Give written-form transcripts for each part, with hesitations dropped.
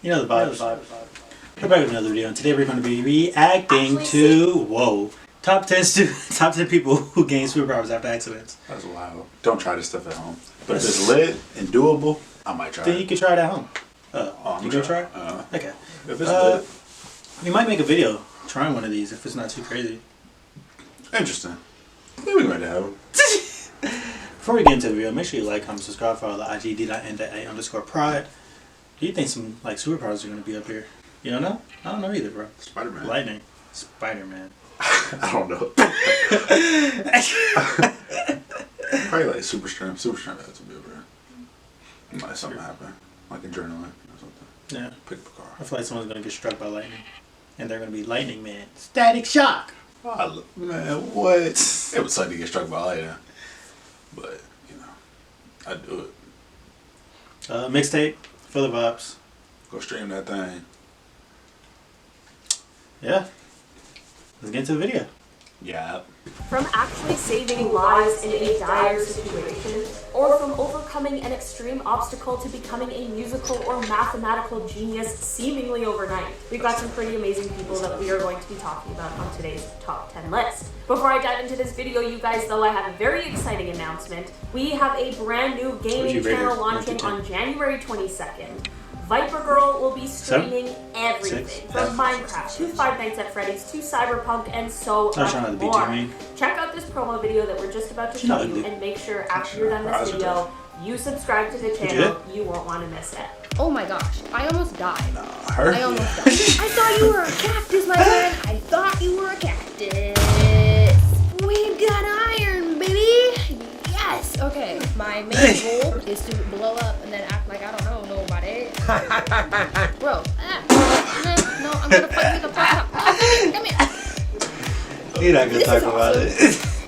You know the vibes. We're back with another video, and today we're going to be reacting to top 10 people who gain superpowers after accidents. That's wild. Don't try this stuff at home. But if it's lit and doable, I might try. Then you can try it at home. You gonna try it? Okay. If it's lit, we might make a video trying one of these if it's not too crazy. Interesting. Maybe we might have them. Before we get into the video, make sure you like, comment, subscribe, follow the IG d.n.a_pride. Do you think some like superpowers are gonna be up here? You don't know? I don't know either, bro. Spider-Man. Lightning. Spider-Man. I don't know. Probably like super strength. Super strength has to be over here. Might something happen. Like adrenaline or something. Yeah. Pick up a car. I feel like someone's gonna get struck by lightning. And they're gonna be Lightning Man. Static shock! Oh, man, what? It would suck to get struck by lightning. But, you know, I'd do it. Mixtape. For the vibes. Go stream that thing. Yeah. Let's get into the video. Yeah. From actually saving lives in a dire situation, or from overcoming an extreme obstacle to becoming a musical or mathematical genius seemingly overnight. We've got some pretty amazing people that we are going to be talking about on today's top 10 list. Before I dive into this video, you guys, though, I have a very exciting announcement. We have a brand new gaming channel launching on January 22nd. Viper Girl will be streaming everything from Minecraft to Five Nights at Freddy's to Cyberpunk and so much more. Check out this promo video that we're just about to show you and make sure after you're done this video, you subscribe to the channel. You won't want to miss it. Oh my gosh, I almost died. Her? I almost died. I thought you were a cactus, my friend. I thought you were a cactus. We've got iron, baby. Yes. Okay, my main goal is to blow up and then act like I don't know nobody. Bro, no, I'm gonna fuck you the fuck up. Come here. You're not gonna talk about it.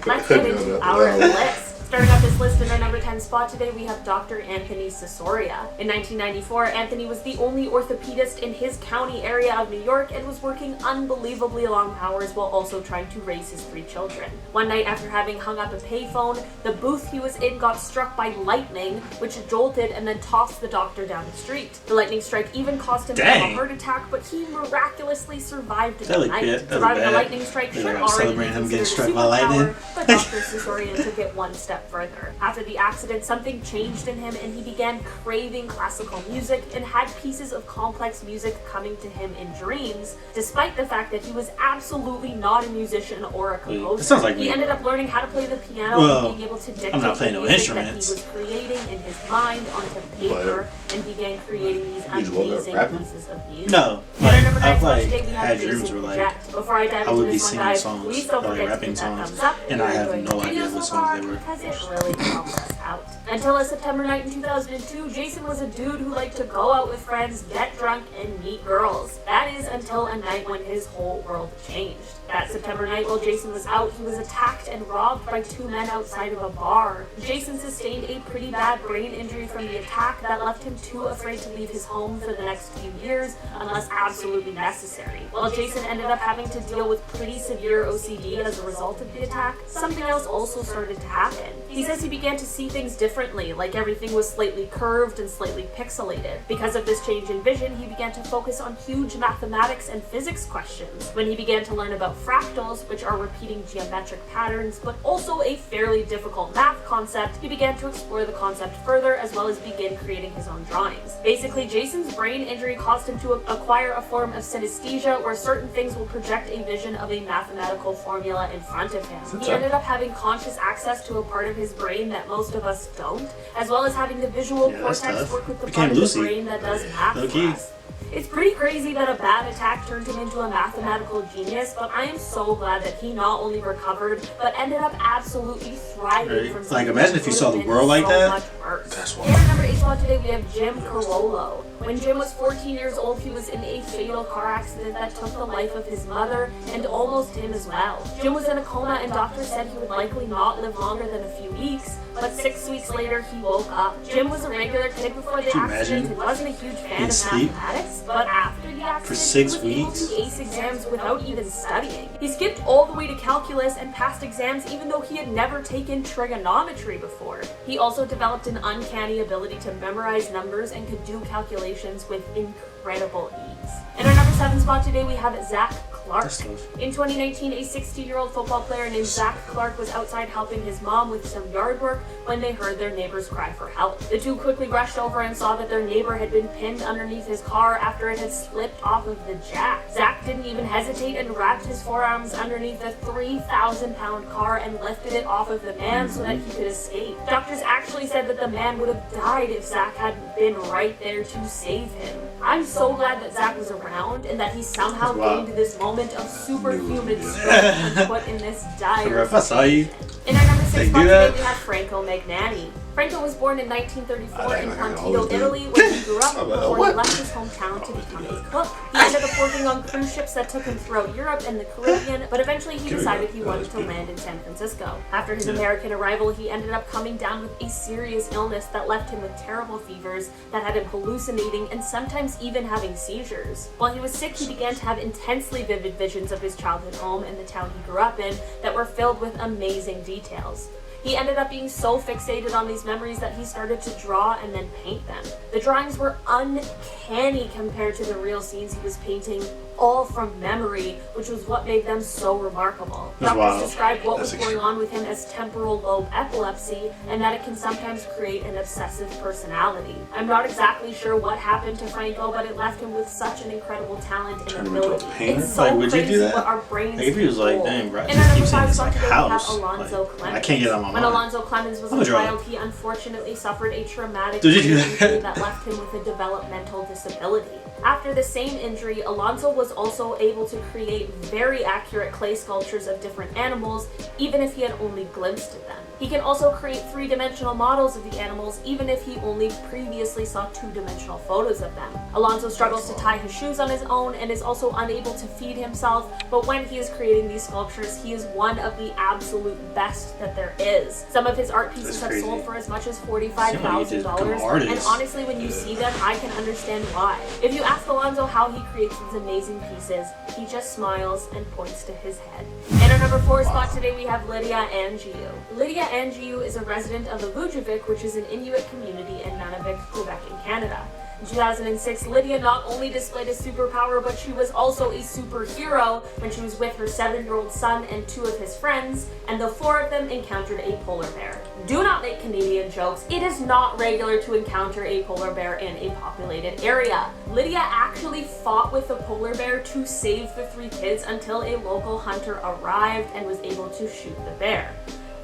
Let's get into our list. Starting off this list in our number 10 spot today, we have Dr. Anthony Cisoria. In 1994, Anthony was the only orthopedist in his county area of New York and was working unbelievably long hours while also trying to raise his 3 children. One night after having hung up a payphone, the booth he was in got struck by lightning, which jolted and then tossed the doctor down the street. The lightning strike even caused him to have a heart attack, but he miraculously survived the night. Surviving a lightning strike should already be considered a superpower, but Dr. Cisoria took it one step further. After the accident, something changed in him and he began craving classical music and had pieces of complex music coming to him in dreams, despite the fact that he was absolutely not a musician or a composer. It sounds like he ended up learning how to play the piano and being able to dictate the music that he was creating in his mind onto paper and began creating these amazing pieces of music. No, like, I've like had dreams where like before I dive I would into be this one, singing guys, songs, please don't like forget rapping to hit that songs, thumbs up and I have no idea what songs they were. Because it really helps us out. Until a September night in 2002, Jason was a dude who liked to go out with friends, get drunk, and meet girls. That is until a night when his whole world changed. That September night, while Jason was out, he was attacked and robbed by 2 men outside of a bar. Jason sustained a pretty bad brain injury from the attack that left him too afraid to leave his home for the next few years unless absolutely necessary. While Jason ended up having to deal with pretty severe OCD as a result of the attack, something else also started to happen. He says he began to see things differently, like everything was slightly curved and slightly pixelated. Because of this change in vision, he began to focus on huge mathematics and physics questions. When he began to learn about fractals, which are repeating geometric patterns, but also a fairly difficult math concept, he began to explore the concept further as well as begin creating his own drawings. Basically, Jason's brain injury caused him to acquire a form of synesthesia where certain things will project a vision of a mathematical formula in front of him. He ended up having conscious access to a part of his brain that most of us don't, as well as having the visual cortex work with the part of the brain that does math for us. It's pretty crazy that a bad attack turned him into a mathematical genius, but I am so glad that he not only recovered, but ended up absolutely thriving from something. Like, imagine if you saw the world like that. That's why. In our number 8 spot today, we have Jim Carollo. When Jim was 14 years old, he was in a fatal car accident that took the life of his mother and almost him as well. Jim was in a coma and doctors said he would likely not live longer than a few weeks, but 6 weeks later he woke up. Jim was a regular kid before the accident and wasn't a huge fan of mathematics, this, but after the accident, For 6 he was weeks? able to ace exams without even studying. He skipped all the way to calculus and passed exams even though he had never taken trigonometry before. He also developed an uncanny ability to memorize numbers and could do calculations with incredible ease. In our number 7 spot today, we have Zach Clark. That's tough. In 2019, a 60-year-old football player named Zach Clark was outside helping his mom with some yard work when they heard their neighbors cry for help. The two quickly rushed over and saw that their neighbor had been pinned underneath his car after it had slipped off of the jack. Zach didn't even hesitate and wrapped his forearms underneath a 3,000-pound car and lifted it off of the man so that he could escape. Doctors actually said that the man would have died if Zach hadn't been right there to save him. I'm so glad that Zach was around and that he somehow Wow. came to this moment of superhuman strength and put in this dire If I saw you, in our number 6 They spot do today, that? we have Franco Magnani. Franco was born in 1934 in I Pontino, always do. Italy, where he grew up I'm like, before what? he left his hometown to become a cook. He ended up working on cruise ships that took him throughout Europe and the Caribbean, but eventually he decided he wanted to land in San Francisco. After his American arrival, he ended up coming down with a serious illness that left him with terrible fevers that had him hallucinating and sometimes even having seizures. While he was sick, he began to have intensely vivid visions of his childhood home and the town he grew up in that were filled with amazing details. He ended up being so fixated on these memories that he started to draw and then paint them. The drawings were uncanny compared to the real scenes he was painting, all from memory, which was what made them so remarkable. That's Doctors wild. described what was That's going on with him as temporal lobe epilepsy and that it can sometimes create an obsessive personality. I'm not exactly sure what happened to Franco, but it left him with such an incredible talent and Turn him into a ability. painter? It's so Like, would you crazy do that? what our brains like if he was like, hold. dang, bro, I In our just number keep saying 5 it's spot like today, a we have house. Alonzo Like, Clemens. I can't get it on my When mind. Alonzo Clemens was I'm a gonna draw child, he unfortunately suffered a traumatic Did you do brain injury that? that left him with a developmental disability. After the same injury, Alonzo was also able to create very accurate clay sculptures of different animals, even if he had only glimpsed at them. He can also create three-dimensional models of the animals, even if he only previously saw two-dimensional photos of them. Alonzo struggles to tie his shoes on his own and is also unable to feed himself, but when he is creating these sculptures, he is one of the absolute best that there is. Some of his art pieces That's have crazy. sold for as much as Seem like you $45,000, just become an artist. and honestly, when you see them, I can understand why. If you ask Alonzo how he creates these amazing pieces, he just smiles and points to his head. In our number 4 spot today, we have Lydia Angiou. Lydia Angiou is a resident of Vujivik, which is an Inuit community in Nunavut, Quebec in Canada. In 2006, Lydia not only displayed a superpower, but she was also a superhero when she was with her 7-year-old son and 2 of his friends, and the 4 of them encountered a polar bear. Do not make Canadian jokes. It is not regular to encounter a polar bear in a populated area. Lydia actually fought with the polar bear to save the 3 kids until a local hunter arrived and was able to shoot the bear.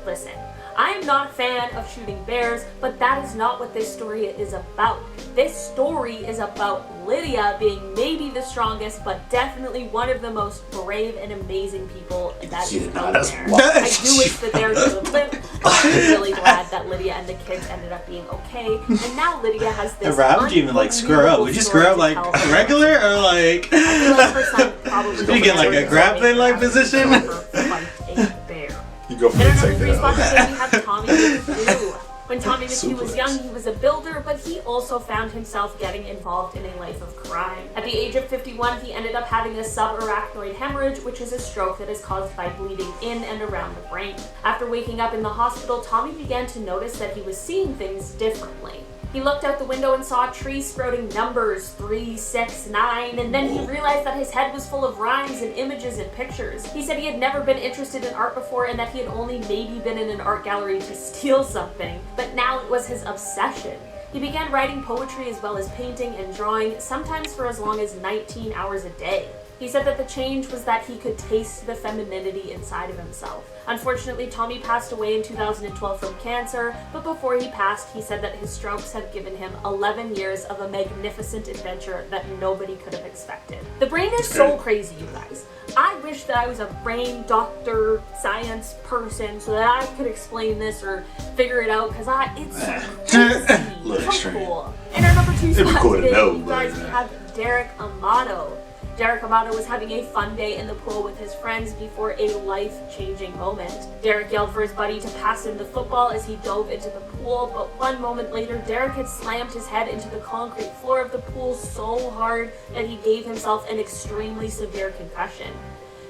Listen, I am not a fan of shooting bears, but that is not what this story is about. This story is about Lydia being maybe the strongest, but definitely one of the most brave and amazing people that is out that's there. wild. I do wish that there was a clip, but I'm really glad that Lydia and the kids ended up being okay, and now Lydia has this. Hey, how would you even like screw up? Would you screw up like regular or like? I feel like her son probably Did you get like a grappling like position? Fight a bear. You go for In the our number take 3 spot that. today, we have Tommy McHugh. When Tommy McHugh was Suplex. young, he was a builder, but he also found himself getting involved in a life of crime. At the age of 51, he ended up having a subarachnoid hemorrhage, which is a stroke that is caused by bleeding in and around the brain. After waking up in the hospital, Tommy began to notice that he was seeing things differently. He looked out the window and saw trees sprouting numbers 3, 6, 9, and then he realized that his head was full of rhymes and images and pictures. He said he had never been interested in art before and that he had only maybe been in an art gallery to steal something, but now it was his obsession. He began writing poetry as well as painting and drawing, sometimes for as long as 19 hours a day. He said that the change was that he could taste the femininity inside of himself. Unfortunately, Tommy passed away in 2012 from cancer, but before he passed, he said that his strokes have given him 11 years of a magnificent adventure that nobody could have expected. The brain is so crazy, you guys. I wish that I was a brain doctor, science person, so that I could explain this or figure it out, because it's so crazy. Little So extreme. cool. In our number 2 It'd be spot cool to today, know, you guys, but, we have Derek Amato. Derek Amato was having a fun day in the pool with his friends before a life-changing moment. Derek yelled for his buddy to pass him the football as he dove into the pool, but 1 moment later, Derek had slammed his head into the concrete floor of the pool so hard that he gave himself an extremely severe concussion.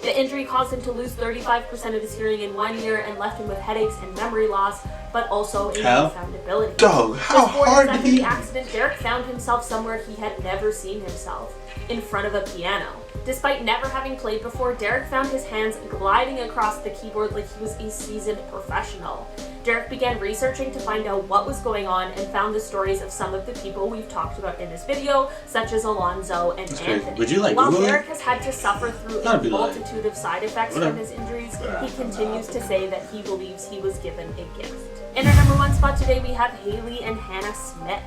The injury caused him to lose 35% of his hearing in 1 year and left him with headaches and memory loss, but also a newfound ability. Dog, how Just 4 hard days did after he... the accident, Derek found himself somewhere he had never seen himself, in front of a piano. Despite never having played before, Derek found his hands gliding across the keyboard like he was a seasoned professional. Derek began researching to find out what was going on and found the stories of some of the people we've talked about in this video, such as Alonzo and Anthony. Would you like While Google Derek it? has had to suffer through That'd a be like- multitude of side effects Whatever. from his injuries, he continues to say that he believes he was given a gift. In our number 1 spot today, we have Haley and Hannah Smith.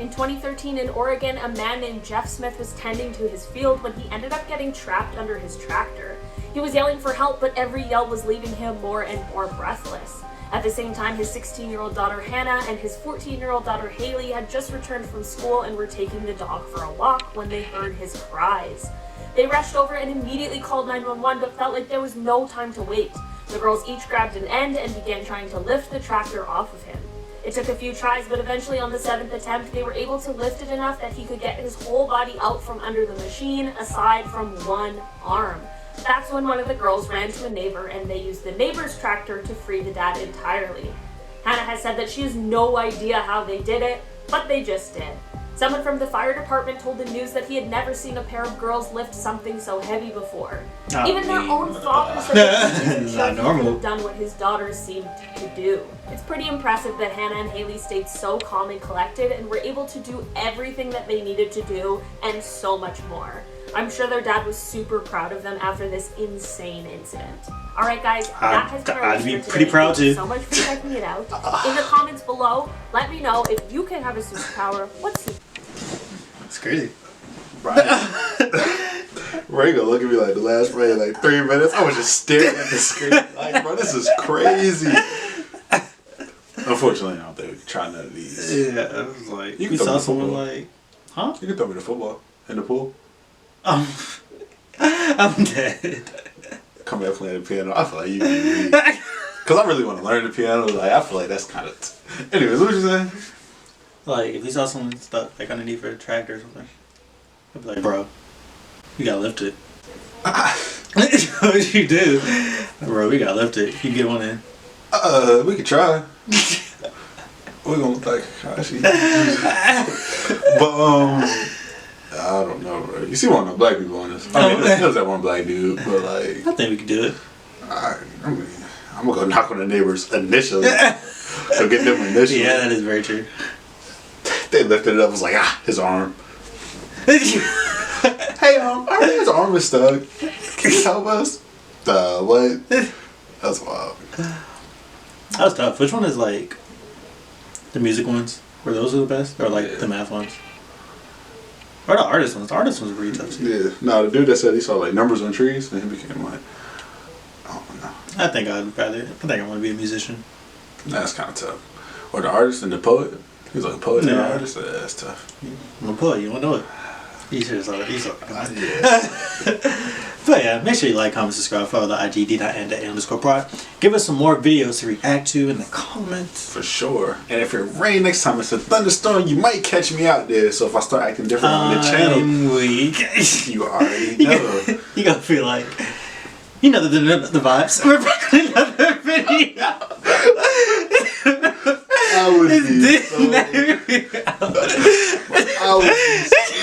In 2013 in Oregon, a man named Jeff Smith was tending to his field when he ended up getting trapped under his tractor. He was yelling for help, but every yell was leaving him more and more breathless. At the same time, his 16-year-old daughter Hannah and his 14-year-old daughter Haley had just returned from school and were taking the dog for a walk when they heard his cries. They rushed over and immediately called 911, but felt like there was no time to wait. The girls each grabbed an end and began trying to lift the tractor off of him. It took a few tries, but eventually on the 7th attempt, they were able to lift it enough that he could get his whole body out from under the machine, aside from one arm. That's when one of the girls ran to a neighbor and they used the neighbor's tractor to free the dad entirely. Hannah has said that she has no idea how they did it, but they just did. Someone from the fire department told the news that he had never seen a pair of girls lift something so heavy before. Even their own father said that he wasn't sure if he could have done what his daughters seemed to do. It's pretty impressive that Hannah and Haley stayed so calm and collected and were able to do everything that they needed to do and so much more. I'm sure their dad was super proud of them after this insane incident. Alright guys, that has been our I'd be listener pretty today. proud Thank you too. so much for checking it out. In the comments below, let me know if you could have a superpower. What super It's crazy. Ray gonna look at me like the last like 3 minutes. I was just staring at the screen like, bro, this is crazy. Unfortunately, I don't think we can try none of these. Yeah, I was like, You you can throw saw me the someone football. like, huh? You can throw me the football in the pool. I'm dead. Come here playing the piano. I feel like you can because I really want to learn the piano. Like I feel like that's kind of. Anyways, what was you saying? Like, if you saw someone stuck like underneath a tractor or something, I'd be like, bro, you gotta lift it. What you do? Bro, we gotta lift it. You get one in. We could try. We're gonna look like Kashi. But I don't know, bro. You see one of the black people on this. I mean, there's that one black dude, but like, I think we could do it. I mean, I'm gonna go knock on the neighbors initially. So get them initially. Yeah, that is very true. They lifted it up. I was like, his arm. Hey, I think his arm is stuck. Can you help us? What? That's wild. That was tough. Which one is like the music ones? Were those the best? Or like the math ones? Or the artist ones? The artist ones were really tough too. Yeah. No, the dude that said he saw like numbers on trees, and he became like, I don't know. I think I want to be a musician. That's kind of tough. Or the artist and the poet. He's like a poet and an Yeah. artist. That's tough. I'm a poet, you don't know it. You should have saw it. You saw it. Yeah. But yeah, make sure you like, comment, subscribe, follow the IG d.n.a_prod. Give us some more videos to react to in the comments. For sure. And if it rains next time it's a thunderstorm, you might catch me out there. So if I start acting different on the channel, I'm weak. you already know. You gotta feel like, you know the vibes. We're back with another video. I would be This so, I would be